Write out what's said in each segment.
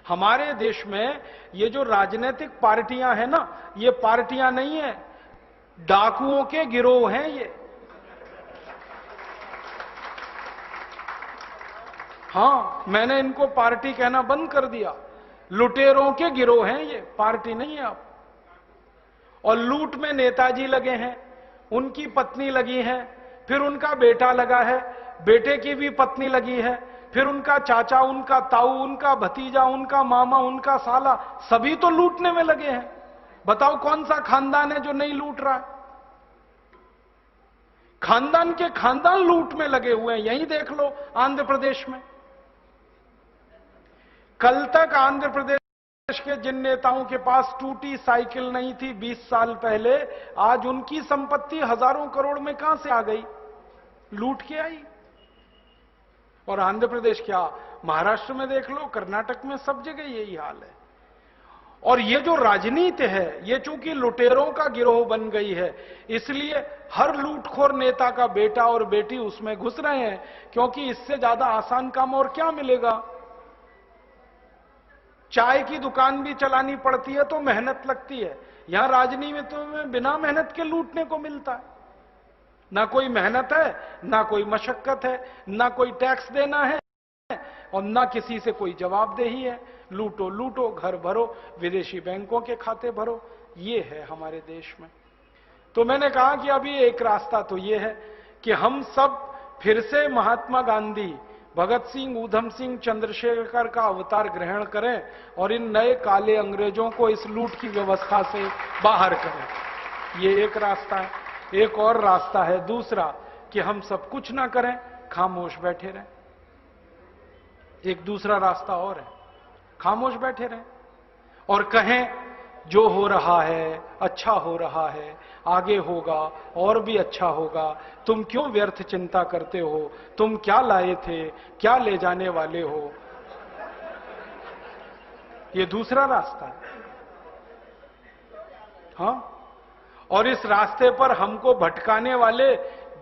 हमारे देश में ये जो राजनीतिक पार्टियां हैं ना, ये पार्टियां नहीं है, डाकुओं के गिरोह हैं ये। हां, मैंने इनको पार्टी कहना बंद कर दिया। लुटेरों के गिरोह हैं ये, पार्टी नहीं है आप। और लूट में नेताजी लगे हैं, उनकी पत्नी लगी है, फिर उनका बेटा लगा है, बेटे की भी पत्नी लगी है, फिर उनका चाचा, उनका ताऊ, उनका भतीजा, उनका मामा, उनका साला, सभी तो लूटने में लगे हैं। बताओ कौन सा खानदान है जो नहीं लूट रहा है? खानदान के खानदान लूट में लगे हुए हैं। यहीं देख लो आंध्र प्रदेश में। कल तक आंध्र प्रदेश के जिन नेताओं के पास टूटी साइकिल नहीं थी 20 साल पहले, आज उनकी संपत्ति हजारों करोड़ में कहां से आ गई? लूट के आई। और आंध्र प्रदेश क्या, महाराष्ट्र में देख लो, कर्नाटक में, सब जगह यही हाल है। और ये जो राजनीति है, ये चूंकि लुटेरों का गिरोह बन गई है, इसलिए हर लूटखोर नेता का बेटा और बेटी उसमें घुस रहे हैं, क्योंकि इससे ज्यादा आसान काम और क्या मिलेगा? चाय की दुकान भी चलानी पड़ती है तो मेहनत लगती है, यहां राजनीति में तो बिना मेहनत के लूटने को मिलता है। ना कोई मेहनत है, ना कोई मशक्कत है, ना कोई टैक्स देना है, और ना किसी से कोई जवाबदेही है। लूटो लूटो, घर भरो, विदेशी बैंकों के खाते भरो, ये है हमारे देश में। तो मैंने कहा कि अभी एक रास्ता तो ये है कि हम सब फिर से महात्मा गांधी, भगत सिंह, ऊधम सिंह, चंद्रशेखर का अवतार ग्रहण करें और इन नए काले अंग्रेजों को इस लूट की व्यवस्था से बाहर करें। ये एक रास्ता है। एक और रास्ता है दूसरा, कि हम सब कुछ ना करें, खामोश बैठे रहें। एक दूसरा रास्ता और है, खामोश बैठे रहें और कहें जो हो रहा है अच्छा हो रहा है, आगे होगा और भी अच्छा होगा, तुम क्यों व्यर्थ चिंता करते हो, तुम क्या लाए थे, क्या ले जाने वाले हो। ये दूसरा रास्ता है। हां, और इस रास्ते पर हमको भटकाने वाले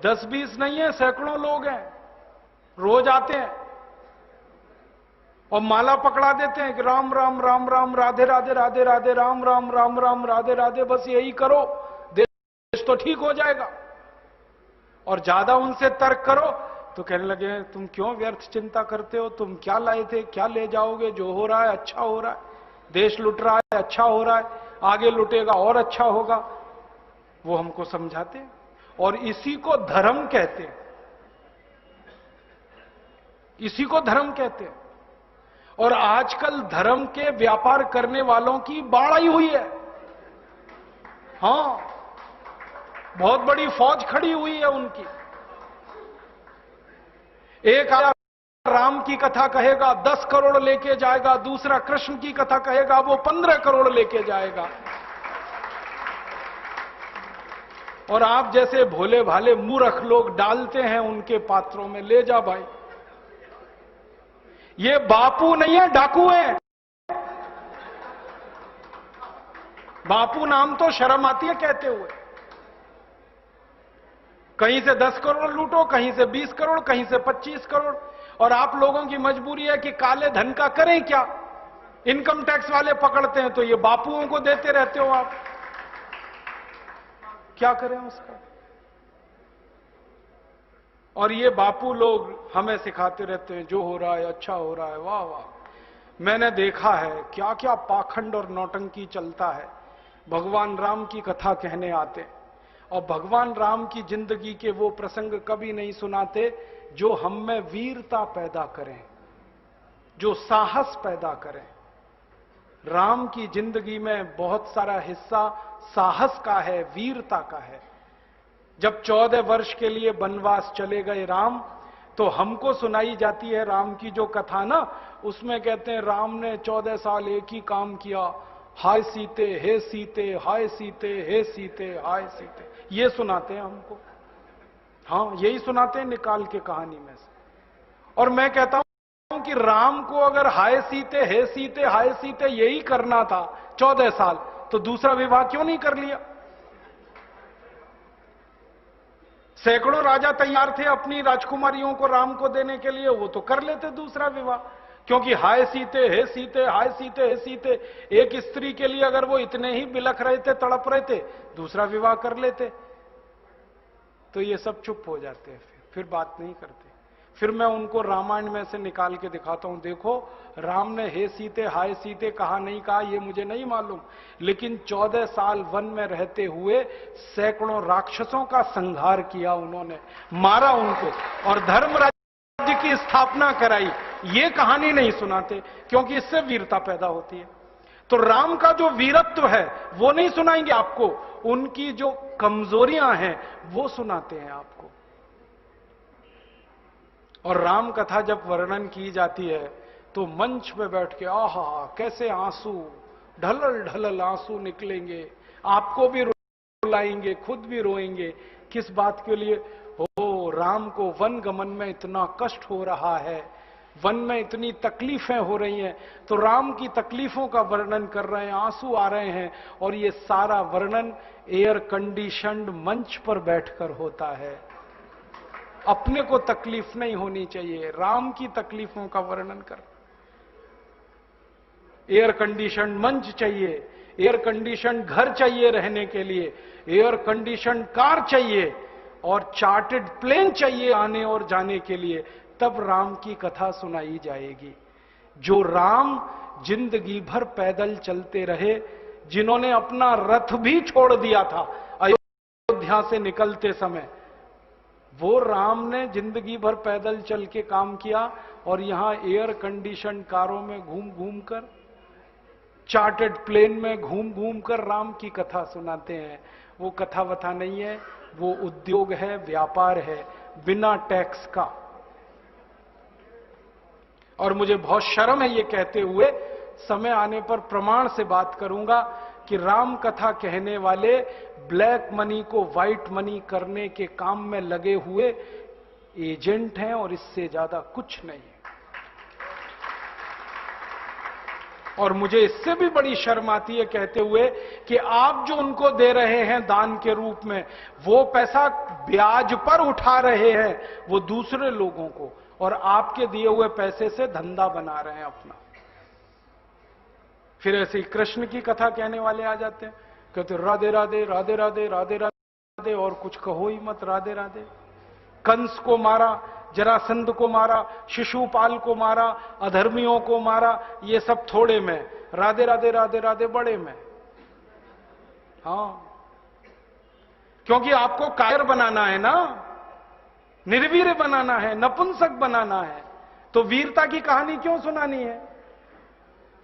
10-20 नहीं है, सैकड़ों लोग हैं, रोज आते हैं और माला पकड़ा देते हैं कि राम राम राम राम, राधे राधे राधे राधे, राम राम राम राम, राधे राधे, बस यही करो, देश तो ठीक हो जाएगा। और ज्यादा उनसे तर्क करो तो कहने लगे तुम क्यों व्यर्थ चिंता करते हो, तुम क्या लाए थे, क्या ले जाओगे, जो हो रहा है अच्छा हो रहा है, देश लुट रहा है अच्छा हो रहा है, आगे लुटेगा और अच्छा होगा। वो हमको समझाते हैं और इसी को धर्म कहते हैं, इसी को धर्म कहते हैं। और आजकल धर्म के व्यापार करने वालों की बाढ़ आई हुई है। हां, बहुत बड़ी फौज खड़ी हुई है उनकी। एक आया राम की कथा कहेगा 10 करोड़ लेके जाएगा, दूसरा कृष्ण की कथा कहेगा वो 15 करोड़ लेके जाएगा। और आप जैसे भोले भाले मूर्ख लोग डालते हैं उनके पात्रों में, ले जा भाई। ये बापू नहीं है, डाकू है। बापू नाम तो शर्म आती है कहते हुए। कहीं से 10 करोड़ लूटो, कहीं से 20 करोड़, कहीं से 25 करोड़। और आप लोगों की मजबूरी है कि काले धन का करें क्या? इनकम टैक्स वाले पकड़ते हैं तो ये बापुओं को देते रहते हो आप, क्या करें उसका? और ये बापू लोग हमें सिखाते रहते हैं जो हो रहा है अच्छा हो रहा है। वाह वाह, मैंने देखा है क्या क्या पाखंड और नौटंकी चलता है। भगवान राम की कथा कहने आते और भगवान राम की जिंदगी के वो प्रसंग कभी नहीं सुनाते जो हम में वीरता पैदा करें, जो साहस पैदा करें। राम की जिंदगी में बहुत सारा हिस्सा साहस का है, वीरता का है। जब 14 वर्ष के लिए वनवास चले गए राम, तो हमको सुनाई जाती है राम की जो कथा ना, उसमें कहते हैं राम ने 14 साल एक ही काम किया, हाय सीते हे सीते, हाय सीते हे सीते, हाय सीते, ये सुनाते हैं हमको। हाँ, यही सुनाते हैं निकाल के कहानी में से। और मैं कहता हूं कि राम को अगर हाय सीते हे सीते हाय सीते यही करना था 14 साल, तो दूसरा विवाह क्यों नहीं कर लिया? सैकड़ों राजा तैयार थे अपनी राजकुमारियों को राम को देने के लिए, वो तो कर लेते दूसरा विवाह। क्योंकि हाय सीते, हे सीते, हाय सीते, हे सीते, एक स्त्री के लिए अगर वो इतने ही बिलख रहे थे, तड़प रहे थे, दूसरा विवाह कर लेते। तो ये सब चुप हो जाते हैं, फिर बात नहीं करते। फिर मैं उनको रामायण में से निकाल के दिखाता हूं, देखो राम ने हे सीते, हाय सीते कहा नहीं कहा ये मुझे नहीं मालूम, लेकिन 14 साल वन में रहते हुए सैकड़ों राक्षसों का संहार किया उन्होंने, मारा उनको और धर्मराज्य की स्थापना कराई। ये कहानी नहीं सुनाते क्योंकि इससे वीरता पैदा होती है। तो राम का जो वीरत्व है वो नहीं सुनाएंगे आपको, उनकी जो कमजोरियां हैं वो सुनाते हैं आपको। और राम कथा जब वर्णन की जाती है तो मंच पे बैठ के आहा कैसे आंसू, ढलल ढलल आंसू निकलेंगे, आपको भी रुलाएंगे, खुद भी रोएंगे। किस बात के लिए? हो, राम को वन गमन में इतना कष्ट हो रहा है, वन में इतनी तकलीफें हो रही हैं, तो राम की तकलीफों का वर्णन कर रहे हैं, आंसू आ रहे हैं, और ये सारा वर्णन एयर कंडीशनड मंच पर बैठकर होता है। अपने को तकलीफ नहीं होनी चाहिए, राम की तकलीफों का वर्णन कर। एयर कंडीशन मंच चाहिए, एयर कंडीशन घर चाहिए रहने के लिए, एयर कंडीशन कार चाहिए और चार्टर्ड प्लेन चाहिए आने और जाने के लिए, तब राम की कथा सुनाई जाएगी। जो राम जिंदगी भर पैदल चलते रहे, जिन्होंने अपना रथ भी छोड़ दिया था अयोध्या से निकलते समय, वो राम ने जिंदगी भर पैदल चल के काम किया और यहां एयर कंडीशन कारों में घूम घूम कर, चार्टर्ड प्लेन में घूम घूम कर राम की कथा सुनाते हैं। वो कथा वथा नहीं है, वो उद्योग है, व्यापार है, बिना टैक्स का। और मुझे बहुत शर्म है ये कहते हुए, समय आने पर प्रमाण से बात करूंगा कि राम कथा कहने वाले ब्लैक मनी को व्हाइट मनी करने के काम में लगे हुए एजेंट हैं और इससे ज्यादा कुछ नहीं है। और मुझे इससे भी बड़ी शर्म आती है कहते हुए कि आप जो उनको दे रहे हैं दान के रूप में, वो पैसा ब्याज पर उठा रहे हैं वो दूसरे लोगों को, और आपके दिए हुए पैसे से धंधा बना रहे हैं अपना। फिर ऐसे ही कृष्ण की कथा कहने वाले आ जाते हैं, कहते राधे राधे राधे राधे राधे राधे, और कुछ कहो ही मत, राधे राधे। कंस को मारा, जरासंध को मारा, शिशुपाल को मारा, अधर्मियों को मारा, ये सब थोड़े में, राधे राधे राधे राधे बड़े में। हां, क्योंकि आपको कायर बनाना है ना, निर्वीर बनाना है, नपुंसक बनाना है, तो वीरता की कहानी क्यों सुनानी है?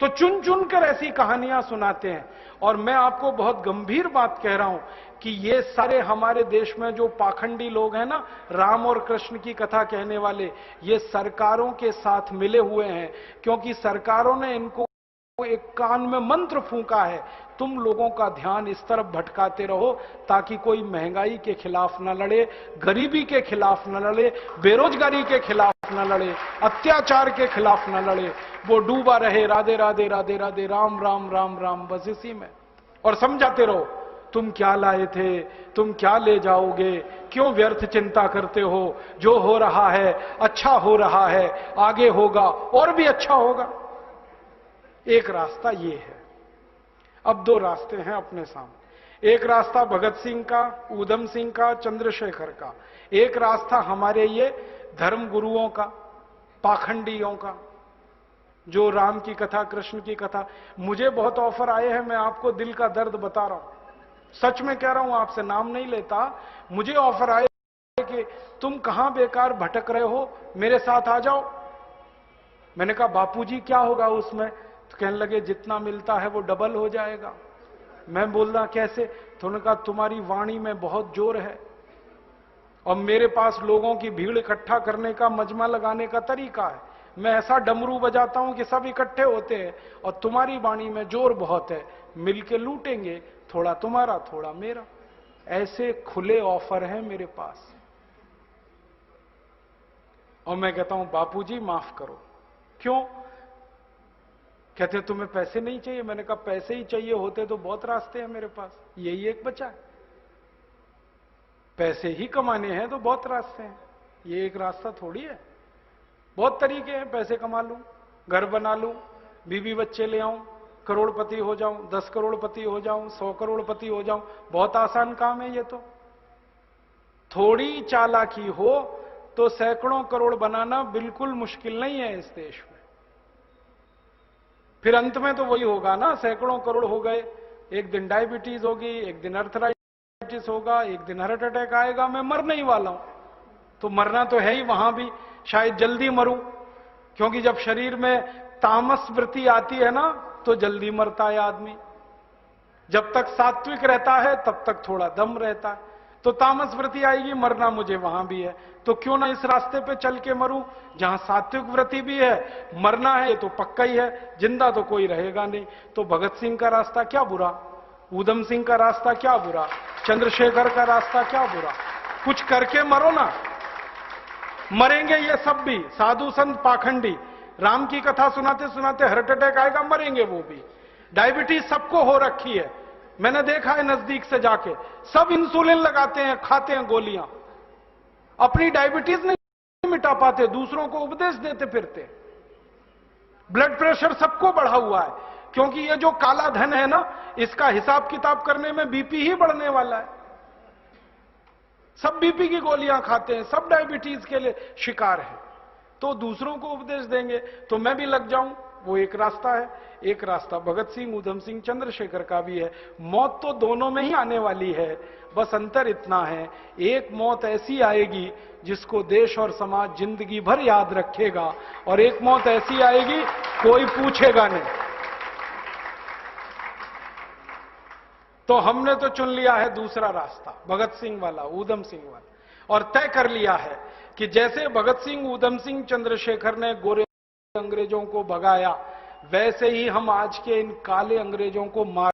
तो चुन चुन कर ऐसी कहानियां सुनाते हैं। और मैं आपको बहुत गंभीर बात कह रहा हूं कि ये सारे हमारे देश में जो पाखंडी लोग हैं ना, राम और कृष्ण की कथा कहने वाले, ये सरकारों के साथ मिले हुए हैं, क्योंकि सरकारों ने इनको एक कान में मंत्र फूंका है, तुम लोगों का ध्यान इस तरफ भटकाते रहो ताकि कोई महंगाई के खिलाफ न लड़े, गरीबी के खिलाफ न लड़े, बेरोजगारी के खिलाफ न लड़े, अत्याचार के खिलाफ न लड़े, वो डूबा रहे राधे राधे राधे राधे राम राम राम राम, बस इसी में। और समझाते रहो, तुम क्या लाए थे, तुम क्या ले जाओगे, क्यों व्यर्थ चिंता करते हो, जो हो रहा है अच्छा हो रहा है, आगे होगा और भी अच्छा होगा। एक रास्ता ये है। अब दो रास्ते हैं अपने सामने, एक रास्ता भगत सिंह का, ऊधम सिंह का, चंद्रशेखर का, एक रास्ता हमारे ये धर्म गुरुओं का, पाखंडियों का, जो राम की कथा, कृष्ण की कथा। मुझे बहुत ऑफर आए हैं, मैं आपको दिल का दर्द बता रहा हूं, सच में कह रहा हूं, आपसे नाम नहीं लेता। मुझे ऑफर आए कि तुम कहां बेकार भटक रहे हो, मेरे साथ आ जाओ। मैंने कहा बापूजी क्या होगा उसमें? तो कहने लगे जितना मिलता है वो डबल हो जाएगा। मैं बोल रहा कैसे? तो उन्होंने कहा तुम्हारी वाणी में बहुत जोर है और मेरे पास लोगों की भीड़ इकट्ठा करने का, मजमा लगाने का तरीका है। मैं ऐसा डमरू बजाता हूं कि सब इकट्ठे होते हैं, और तुम्हारी वाणी में जोर बहुत है, मिलके लूटेंगे, थोड़ा तुम्हारा थोड़ा मेरा। ऐसे खुले ऑफर हैं मेरे पास। और मैं कहता हूं बापूजी माफ करो। क्यों? कहते तुम्हें पैसे नहीं चाहिए? मैंने कहा पैसे ही चाहिए होते तो बहुत रास्ते हैं मेरे पास, यही एक बचा है। पैसे ही कमाने हैं तो बहुत रास्ते हैं, ये एक रास्ता थोड़ी है, बहुत तरीके हैं पैसे कमा लूं। घर बना लूं, बीवी बच्चे ले आऊं, करोड़पति हो जाऊं, 10 करोड़पति हो जाऊं, 100 करोड़पति हो जाऊं। बहुत आसान काम है ये तो। थोड़ी चालाकी हो तो सैकड़ों करोड़ बनाना बिल्कुल मुश्किल नहीं है इस देश में। फिर अंत में तो वही होगा ना, सैकड़ों करोड़ हो गए, एक दिन डायबिटीज होगी, एक दिन अर्थराइटिस होगा, एक दिन हार्ट अटैक आएगा, मैं मरने ही वाला हूं। तो मरना तो है ही, वहां भी शायद जल्दी मरूं, क्योंकि जब शरीर में तामस वृत्ति आती है ना तो जल्दी मरता है आदमी। जब तक सात्विक रहता है तब तक थोड़ा दम रहता है, तो तामस वृत्ति आएगी, मरना मुझे वहां भी है। तो क्यों ना इस रास्ते पे चल के मरूं जहां सात्विक वृत्ति भी है, मरना है ये तो पक्का ही है, जिंदा तो कोई रहेगा नहीं। तो भगत सिंह का रास्ता क्या बुरा, ऊधम सिंह का रास्ता क्या बुरा, चंद्रशेखर का रास्ता क्या बुरा। कुछ करके मरो ना। मरेंगे ये सब भी, साधु संत पाखंडी, राम की कथा सुनाते सुनाते हार्ट अटैक आएगा, मरेंगे वो भी। डायबिटीज सबको हो रखी है, मैंने देखा है नजदीक से जाके, सब इंसुलिन लगाते हैं, खाते हैं गोलियां, अपनी डायबिटीज नहीं मिटा पाते, दूसरों को उपदेश देते फिरते। ब्लड प्रेशर सबको बढ़ा हुआ है, क्योंकि ये जो काला धन है ना, इसका हिसाब किताब करने में बीपी ही बढ़ने वाला है। सब बीपी की गोलियां खाते हैं, सब डायबिटीज के लिए शिकार हैं, तो दूसरों को उपदेश देंगे तो मैं भी लग जाऊं, वो एक रास्ता है। एक रास्ता भगत सिंह, ऊधम सिंह, चंद्रशेखर का भी है। मौत तो दोनों में ही आने वाली है, बस अंतर इतना है, एक मौत ऐसी आएगी जिसको देश और समाज जिंदगी भर याद रखेगा, और एक मौत ऐसी आएगी कोई पूछेगा नहीं। तो हमने तो चुन लिया है दूसरा रास्ता, भगत सिंह वाला, ऊधम सिंह वाला, और तय कर लिया है कि जैसे भगत सिंह, ऊधम सिंह, चंद्रशेखर ने गोरे अंग्रेजों को भगाया, वैसे ही हम आज के इन काले अंग्रेजों को मार